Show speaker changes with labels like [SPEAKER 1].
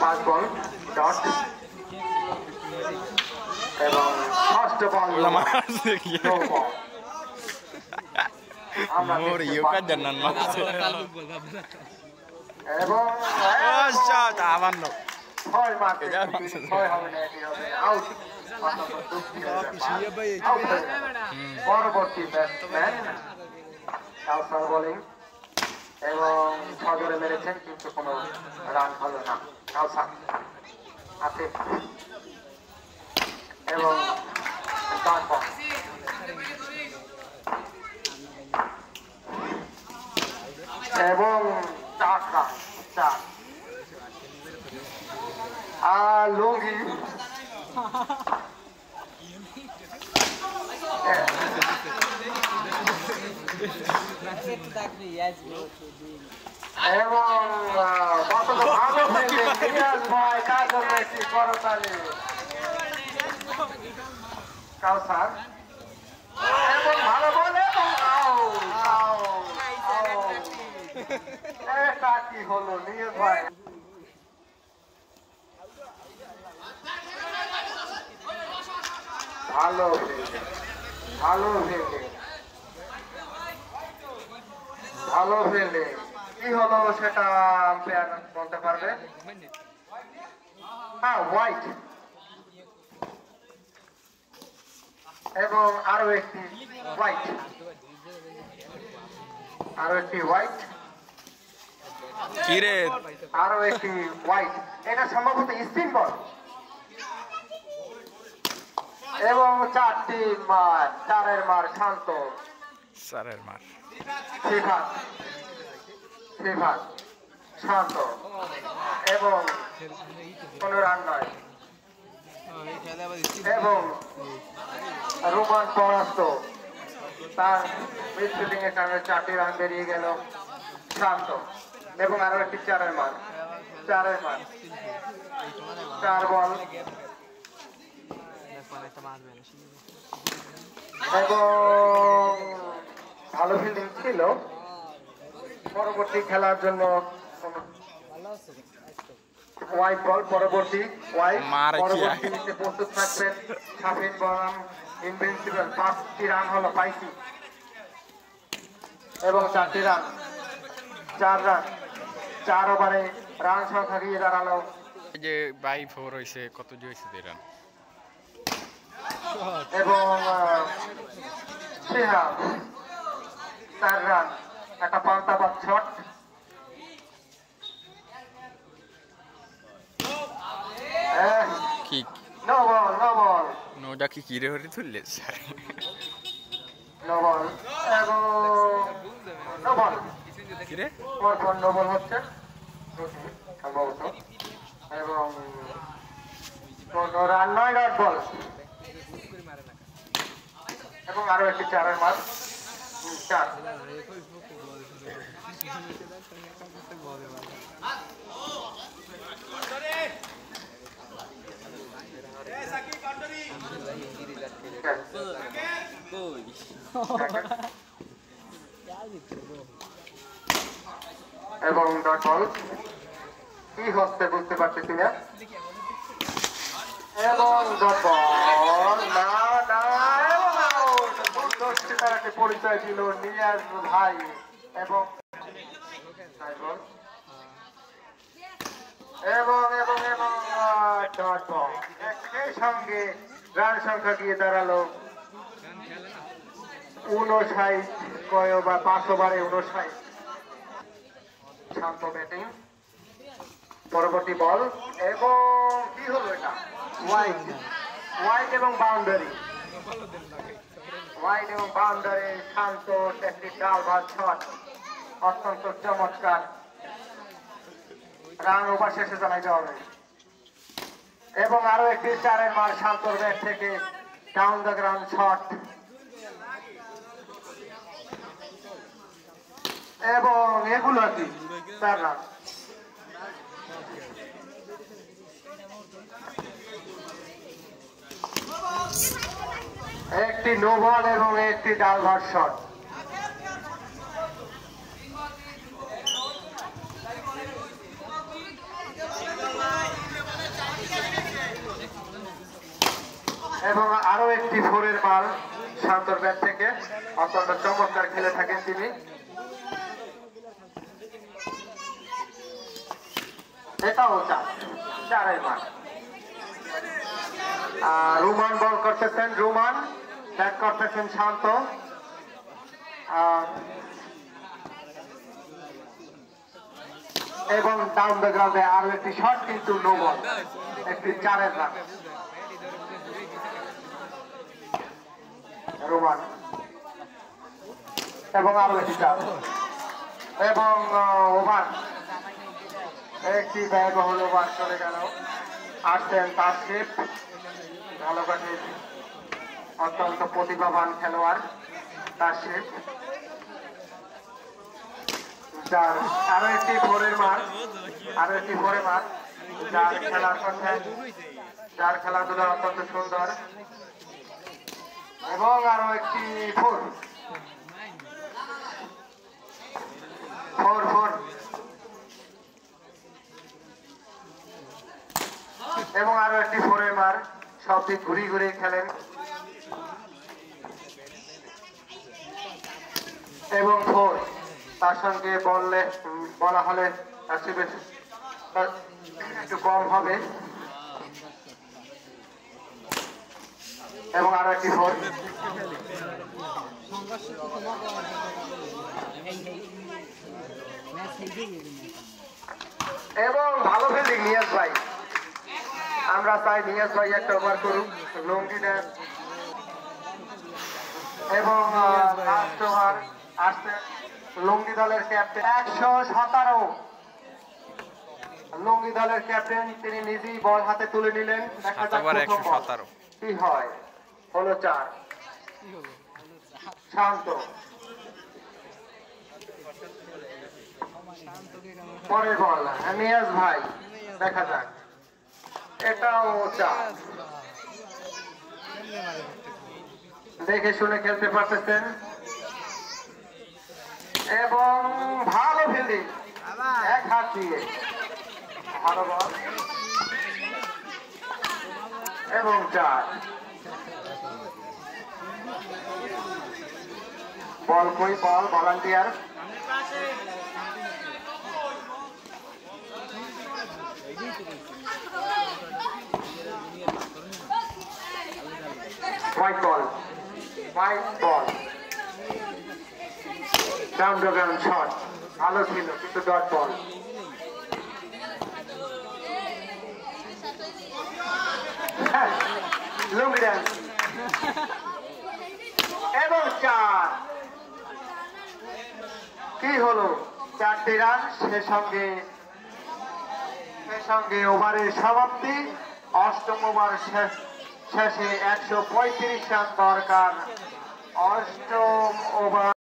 [SPEAKER 1] 5 ball dot এবং first বল
[SPEAKER 2] Mori yo kan jangan masuk.
[SPEAKER 1] এবং
[SPEAKER 2] Asya tawan lo.
[SPEAKER 1] 6 মারতে 6 হবে না এটি হবে আউট পরবর্তী ব্যাটসম্যান কাউসার বোলিং এবং সজোরে মেরেছেন কিন্তু কোনো রান হলো না কাউসার আছে এবং ডান বল এবং 4 রান 4 লুঙ্গি এবং ভালো ভাই কাজল মেসি করতালি কাউসার এবং ভালো বলে এটা কি হলো নিয়ে ভাই ভালো ফেলে কি হলো সেটা আম্পায়ার বলতে পারবে হোয়াইট এবং আরো একটি হোয়াইট
[SPEAKER 2] Kire.
[SPEAKER 1] আরো একটি হোয়াইট এটা সম্ভবত স্পিন বল এবং 4টি মার 4-এর মার শান্ত
[SPEAKER 2] Sarer mar.
[SPEAKER 1] সিফাত শান্ত এবং কোনো রান নয় এবং রোমান পরাস্ত তার মিডফিল্ডিং এর কারণে 4টি রান বেরিয়ে গেল শান্ত এবং আরো একটি 4-এর মার 4 বল এবং ভালো ফিল্ডিং ছিল পরবর্তী খেলার জন্য হোয়াইট বল পরবর্তী প্রস্তুত থাকবেন শাফিন বনাম ইনভিনসিবল 5টি রান হলো পাইছি এবং 4টি রান 4 ওভারে রান সংখ্যা গিয়ে দাঁড়ালো
[SPEAKER 2] যে 4 হইছে কত যে হইছে রান
[SPEAKER 1] এবং 4 রান একটা পাল্টাবাদ শট
[SPEAKER 2] কি
[SPEAKER 1] নো বল
[SPEAKER 2] নোটা কি কিরে হরে তুললে স্যার
[SPEAKER 1] নো বল এবং নো বল
[SPEAKER 2] কিরে
[SPEAKER 1] পরপর নো বল হচ্ছে সম্ভবত এবং কোনো রান নয় ডট বল এবং আরো একটি 4-এর মার 4 এবং ডট বল কি হচ্ছে বুঝতে পারতেছি না এবং ডট বল না পরিচয় দিল নিয়াজ ভাই এবং ডট বল একই সঙ্গে রান সংখ্যা গিয়ে দাঁড়ালো 59 বা 5 ওভারে 59 শান্ত ব্যাটিং পরবর্তী বল এবং কি হলো এটা হোয়াইট এবং বাউন্ডারি শান্ত একটি ডাল বা শট অত্যন্ত চমৎকার রান ওভার শেষে জানাইতে হবে এবং আরো একটি 4-এর মার শান্তর ব্যাট থেকে ডাউন দ্য গ্রাউন্ড শট এবং এগুলো কি 4 রান একটি নো বল এবং একটি ডালভার শট বল শান্তর ব্যাট থেকে, অত্যন্ত চমৎকার খেলে থাকেন তিনি। এটাও চারের মান। রুমান বল করতেছেন, রুমান ব্যাট করতেছেন শান্ত। এবং ডাউন দ্য গ্রাউন্ডে আরো একটি শট, কিন্তু নো বল, একটি চারের রান। রোমান এবং আরো একটি চার এবং ওভার, একটি ব্যয়বহুল ওভার চলে গেল। আসছেন তাসকিপ, ঝালকাঠির অত্যন্ত প্রতিভাবান খেলোয়াড় তাসকিপ, যার আরো একটি ফোরের মার, আরো একটি ফোরে মার, যার খেলার কথা, যার খেলাধুলা অত্যন্ত সুন্দর। এবং আরো একটি ফোর, ফোর ফোর এবং আরো একটি ফোরের মার। সব দিক ঘুরিয়ে ঘুরিয়ে খেলেন এবং ফোর, তার সঙ্গে বলা হলে একটু কম হবে। এবং আরো একটি ফোর এবং ভালো ফিল্ডিং নিয়াজ ভাই। আমরা চাই নিয়াজ ভাই একটা ওভার করুক, লঙ্গি নেন। এবং লাস্ট ওভার আসছে লুঙ্গি দলের ক্যাপ্টেন 117, লুঙ্গি দলের ক্যাপ্টেন তিনি নিজেই বল হাতে তুলে নিলেন। দেখা যাক কি হয়। হলো 4, শান্ত। পরের বল নিয়াজ ভাই, দেখা যাক, এটাও 4। দেখে শুনে খেলতে পারতেছেন এবং ভালো ফিল্ডিং, এক হাত দিয়ে ভালো বল এবং 4। বল কই, ball volunteer. White ball, white ball, down the ground shot, ভালো ছিল কিন্তু ডট বল। লুঙ্গি ড্যান্স এবং 4। কি হলো, 4টি রান। সে সঙ্গে ওভারের সমাপ্তি। 8ম ওভার শেষে 135 রান দরকার। 8ম ওভার।